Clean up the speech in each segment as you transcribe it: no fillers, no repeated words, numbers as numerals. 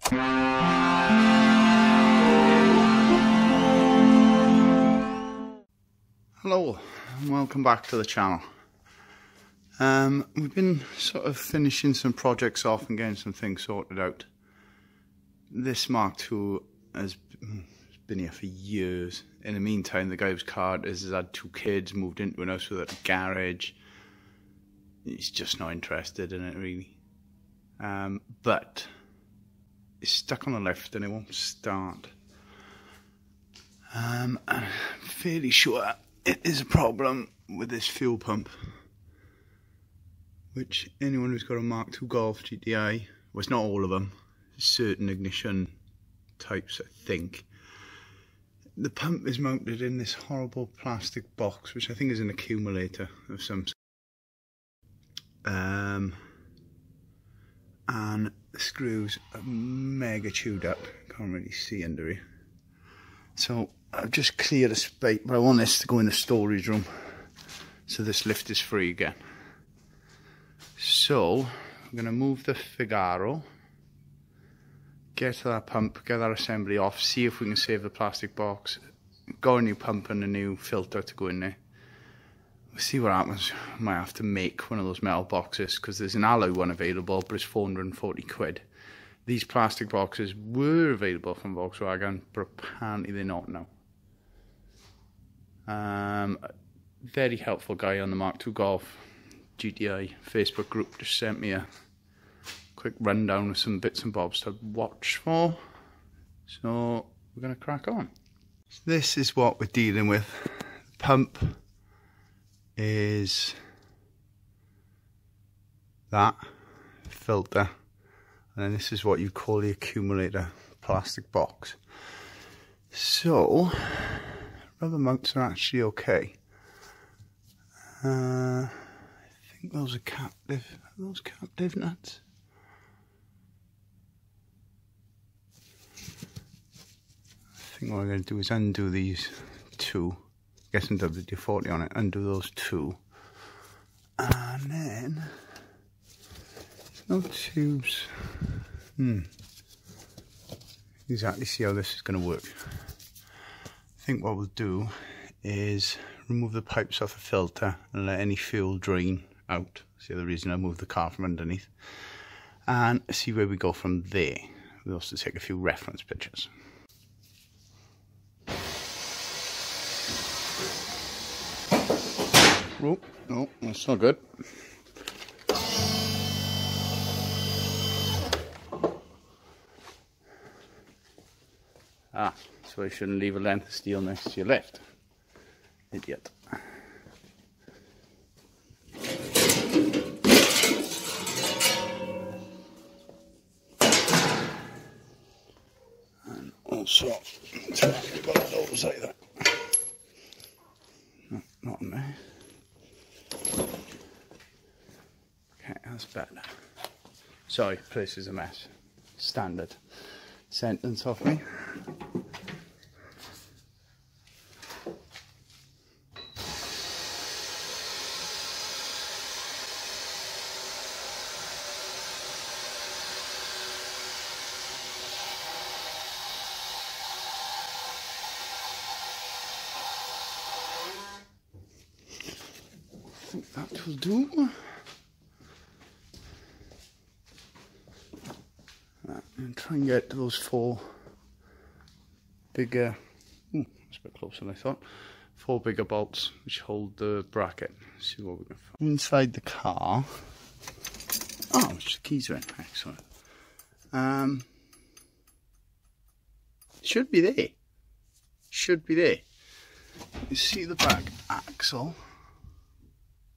Hello and welcome back to the channel. We've been sort of finishing some projects off and getting some things sorted out. This MK2 has been here for years. In the meantime, the guy whose car it is has had 2 kids, moved into an house without a garage. He's just not interested in it really. But it's stuck on the lift and it won't start. I'm fairly sure it is a problem with this fuel pump, which anyone who's got a MK2 Golf GTI, well, it's not all of them, certain ignition types, I think. The pump is mounted in this horrible plastic box, which I think is an accumulator of some sort. And the screws are mega chewed up, can't really see under here. So I've just cleared a space, but I want this to go in the storage room, so this lift is free again. So I'm going to move the Figaro, get to that pump, get that assembly off, see if we can save the plastic box. Got a new pump and a new filter to go in there. We'll see what happens. Might have to make one of those metal boxes because there's an alloy one available, but it's 440 quid. These plastic boxes were available from Volkswagen, but apparently they're not now. Very helpful guy on the MK2 Golf GTI Facebook group just sent me a quick rundown of some bits and bobs to watch for. So we're going to crack on. So this is what we're dealing with. The pump is that filter, and then this is what you call the accumulator plastic box. So rubber mounts are actually okay. I think those are captive. Are those captive nuts? I think what I'm going to do is undo these 2. Get some WD-40 on it, undo those 2. And then no tubes. Exactly see how this is going to work. I think what we'll do is remove the pipes off the filter and let any fuel drain out. That's the other reason I moved the car from underneath. And see where we go from there. We'll also take a few reference pictures. Oh, no, that's not good. Ah, so I shouldn't leave a length of steel next to your lift. Idiot. And also, tell me about those either. No, not in there. Okay, that's better. Sorry, place is a mess. Standard sentence off me. I think that will do. And try and get those 4 bigger, that's a bit closer than I thought, 4 bigger bolts which hold the bracket. Let's see what we can find. Inside the car, oh, the keys are in, excellent. Should be there, should be there. You see the back axle,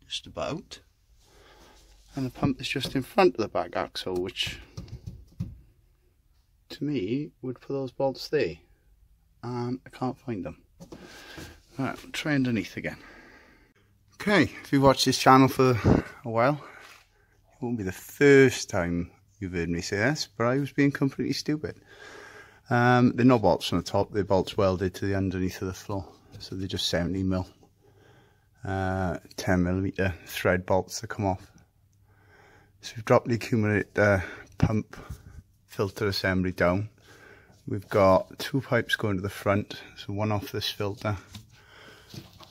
just about, and the pump is just in front of the back axle, which to me would put those bolts there, and I can't find them. Alright, we'll try underneath again. Okay, if you've watched this channel for a while, it won't be the first time you've heard me say this, but I was being completely stupid. They're not bolts on the top, they're bolts welded to the underneath of the floor, so they're just 70mm 10mm thread bolts that come off. So we've dropped the accumulator pump filter assembly down. We've got 2 pipes going to the front, so one off this filter,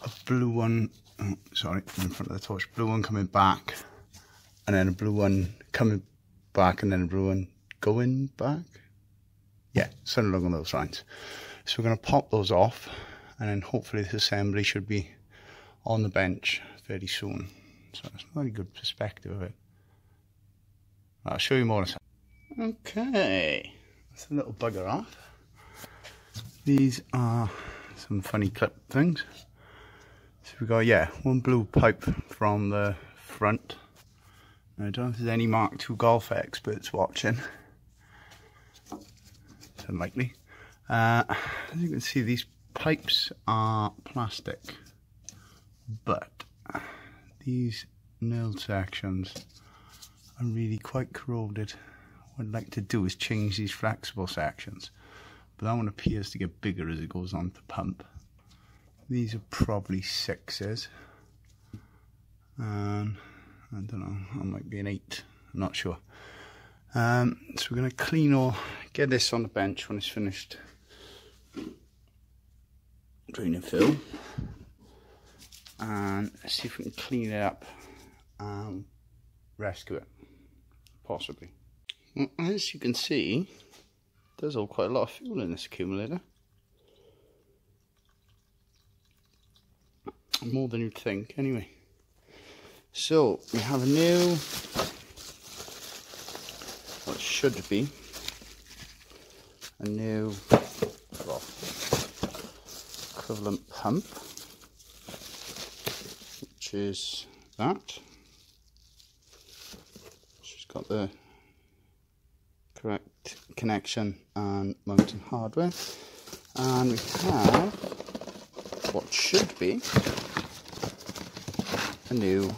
a blue one, oh, sorry, in front of the torch, blue one coming back, and then a blue one coming back, and then a blue one going back. Yeah, something along those lines. So we're going to pop those off, and then hopefully this assembly should be on the bench very soon. So it's a very good perspective of it. I'll show you more in a second. Okay, that's a little bugger off. These are some funny clip things. So we've got, yeah, one blue pipe from the front. I don't know if there's any Mark II golf experts watching. It's unlikely. As you can see, these pipes are plastic, but these nailed sections are really quite corroded. What I'd like to do is change these flexible sections, but that one appears to get bigger as it goes on the pump. These are probably 6s, and I don't know, that might be an 8, I'm not sure. So we're going to clean or get this on the bench when it's finished draining fill, and see if we can clean it up and rescue it, possibly. Well, as you can see, there's all quite a lot of fuel in this accumulator. More than you'd think, anyway. So we have a new, what should be a new equivalent pump, which is that. She's got the correct connection and mounting hardware, and we have what should be a new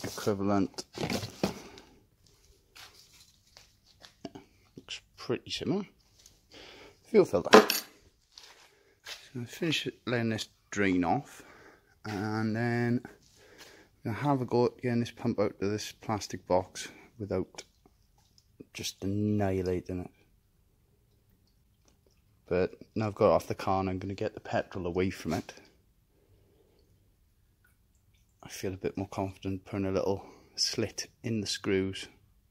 equivalent. Yeah, looks pretty similar. Fuel filter. So I finish letting this drain off, and then I'm gonna have a go at getting this pump out of this plastic box without just annihilating it. But now I've got it off the car and I'm going to get the petrol away from it. I feel a bit more confident putting a little slit in the screws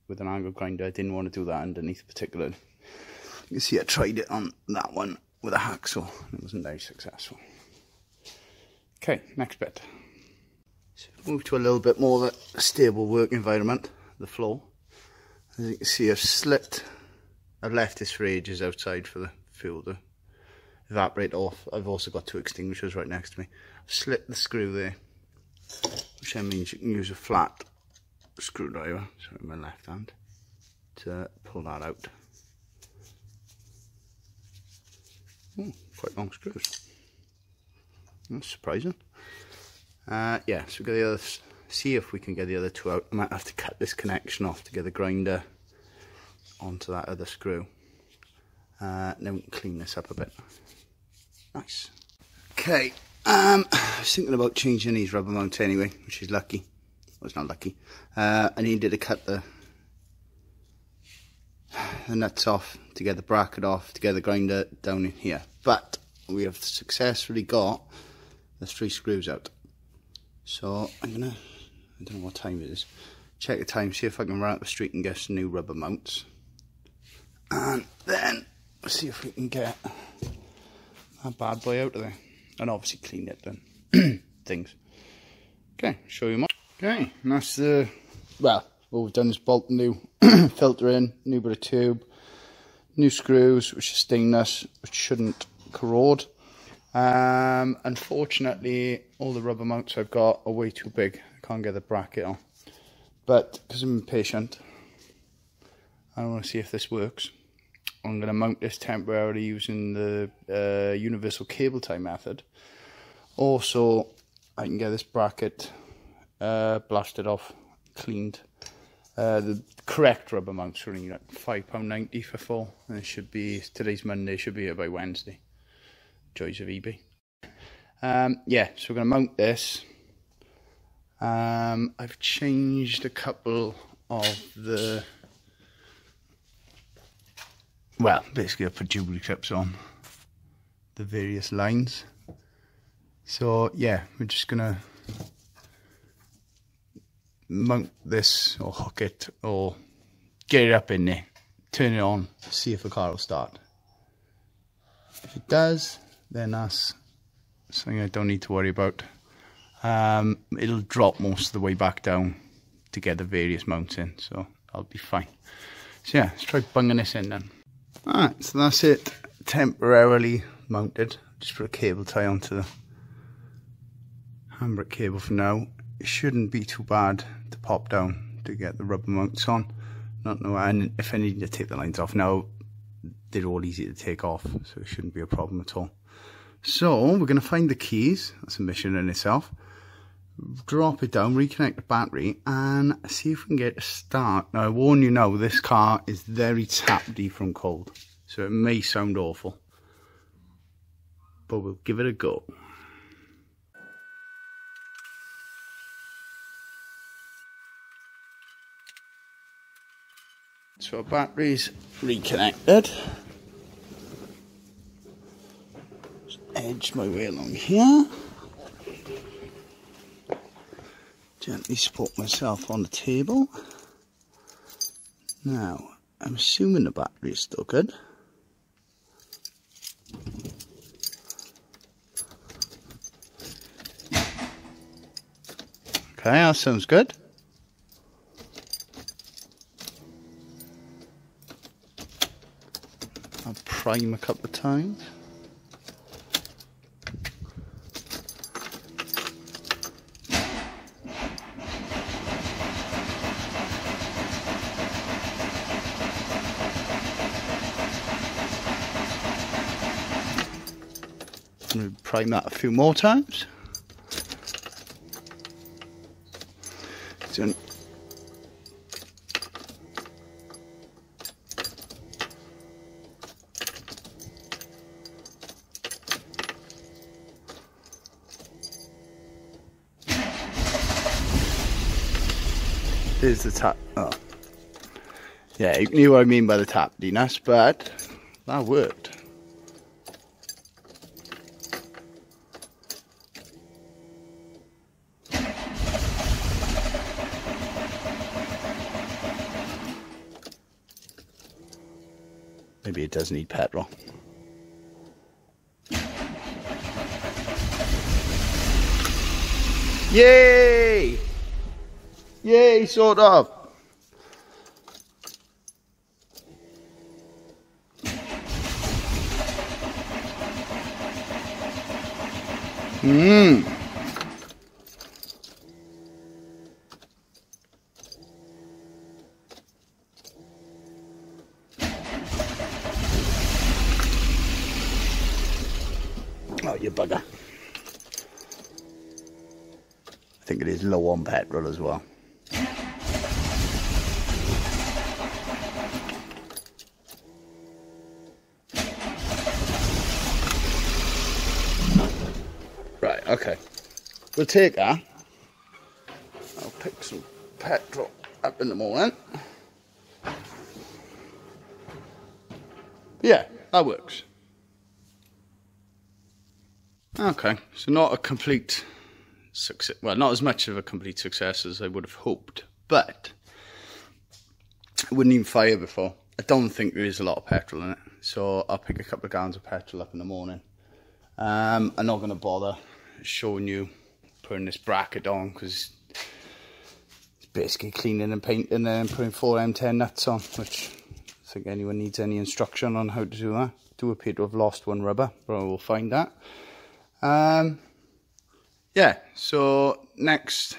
with an angle grinder. I didn't want to do that underneath particularly. You can see I tried it on that one with a hacksaw and it wasn't very successful. Okay, next bit. So move to a little bit more of a stable work environment, the floor. As you can see, I've left this for ages outside for the fuel to evaporate off. I've also got 2 extinguishers right next to me. I've slit the screw there, which then means you can use a flat screwdriver, sorry, my left hand, to pull that out. Quite long screws. That's surprising. Yeah, so we've got the other. See if we can get the other 2 out. I might have to cut this connection off to get the grinder onto that other screw. Then we can clean this up a bit. Nice. Okay, I was thinking about changing these rubber mounts anyway, which is lucky. Well, it's not lucky. I needed to cut the nuts off to get the bracket off, to get the grinder down in here. But we have successfully got the 3 screws out. So I'm gonna, I don't know what time it is, check the time, see if I can run up the street and get some new rubber mounts, and then see if we can get that bad boy out of there, and obviously clean it then. Things. Okay, show you more. Okay, and that's the, well, what we've done is bolt the new filter in, new bit of tube, new screws, which are stainless, which shouldn't corrode. Unfortunately, all the rubber mounts I've got are way too big. I can't get the bracket on. But because I'm impatient, I want to see if this works. I'm going to mount this temporarily using the universal cable tie method. Also, I can get this bracket blasted off, cleaned. The correct rubber mounts are only like £5.90 for 4, and it should be, today's Monday, should be here by Wednesday. Joys of eBay. Yeah, so we're going to mount this. I've changed a couple of the well, basically I put jewellery clips on the various lines. So yeah, we're just gonna mount this or hook it or get it up in there, turn it on, see if the car will start. If it does, then that's something I don't need to worry about. It'll drop most of the way back down to get the various mounts in, so I'll be fine. So yeah, let's try bunging this in then. Alright, so that's it, temporarily mounted. Just put a cable tie onto the handbrake cable for now. It shouldn't be too bad to pop down to get the rubber mounts on. Not know, and if I need to take the lines off now, they're all easy to take off, so it shouldn't be a problem at all. So we're going to find the keys. That's a mission in itself. Drop it down, reconnect the battery, and see if we can get a start. Now I warn you now, this car is very tappedy from cold, so it may sound awful, but we'll give it a go. So our battery's reconnected. Just edge my way along here. Gently support myself on the table. Now, I'm assuming the battery is still good. Okay, that sounds good. I'll prime a couple of times. I'm going to prime that a few more times. So, here's the tap. Oh. Yeah, you knew what I mean by the tapiness, but that worked. Maybe it does need petrol. Yay! Yay, sort of. Oh, you bugger. I think it is low on petrol as well. Right, okay. We'll take that. I'll pick some petrol up in the morning. Yeah, that works. Okay, so not a complete success, well, not as much of a complete success as I would have hoped, but I wouldn't even fire before. I don't think there is a lot of petrol in it, so I'll pick a couple of gallons of petrol up in the morning. I'm not going to bother showing you putting this bracket on because it's basically cleaning and painting and then putting 4 M10 nuts on, which I think anyone needs any instruction on how to do that. Do appear to have lost one rubber, but I will find that. Yeah, so next,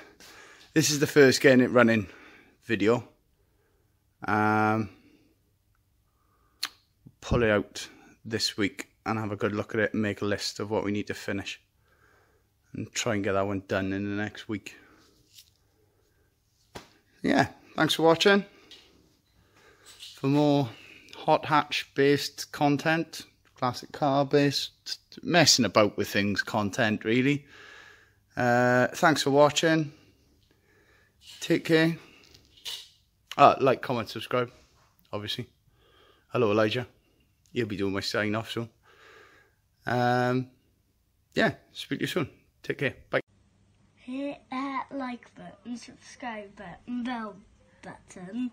this is the first getting it running video. Pull it out this week and have a good look at it and make a list of what we need to finish and try and get that one done in the next week. Yeah, thanks for watching. For more hot hatch based content, classic car based, messing about with things content really. Thanks for watching. Take care. Like, comment, subscribe, obviously. Hello, Elijah. he'll be doing my sign off soon. Yeah, speak to you soon. Take care. Bye. Hit that like button, subscribe button, bell button.